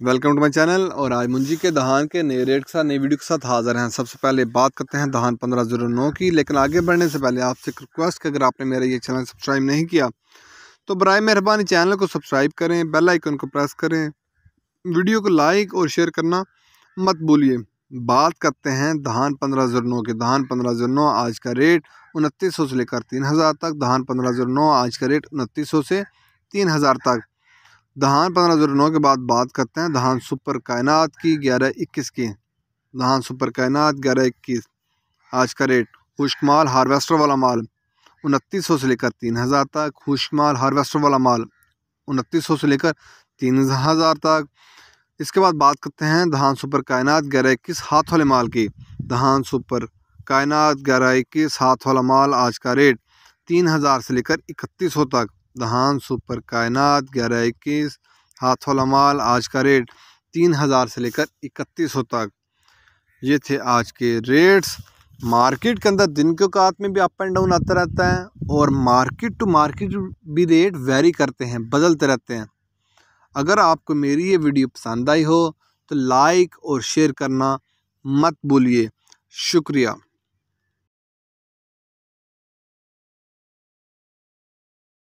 Welcome to my channel. और आज मुंजी के दहान के नए रेट के साथ नई वीडियो के साथ हाजिर हैं। सबसे पहले बात करते हैं दहान 1509 की। लेकिन आगे बढ़ने से पहले आपसे एक रिक्वेस्ट कि अगर आपने मेरा ये चैनल सब्सक्राइब नहीं किया तो बराए मेहरबानी चैनल को सब्सक्राइब करें, बेल आइकन को प्रेस करें, वीडियो को लाइक और शेयर करना मत भूलिए। बात करते हैं दहान 1509 की। दहान 1509 आज का रेट 2900 से लेकर 3000 तक। दहान 1509 आज का रेट 2900 से 3000 तक। दहान 1509 के बाद बात करते हैं दहान सुपर कायनात की 1121 की। दहान सुपर कायनात 1121 आज का रेट। खुश्क माल हार्वेस्टर वाला माल 2900 से लेकर 3000 तक। खुश्क माल हार्वेस्टर वाला माल 2900 से लेकर 3000 तक। इसके बाद बात करते हैं दहान सुपर कायनात 1121 हाथ वाले माल की। दहान सुपर कायनात 1121 हाथ वाला माल आज का रेट 3000 से लेकर 3100 तक। दहान सुपर कायनात 1121 हाथ वाला माल आज का रेट 3000 से लेकर 3100 तक। ये थे आज के रेट्स। मार्केट के अंदर दिन के औकात में भी अप एंड डाउन आता रहता है और मार्केट टू मार्केट भी रेट वेरी करते हैं, बदलते रहते हैं। अगर आपको मेरी ये वीडियो पसंद आई हो तो लाइक और शेयर करना मत भूलिए। शुक्रिया।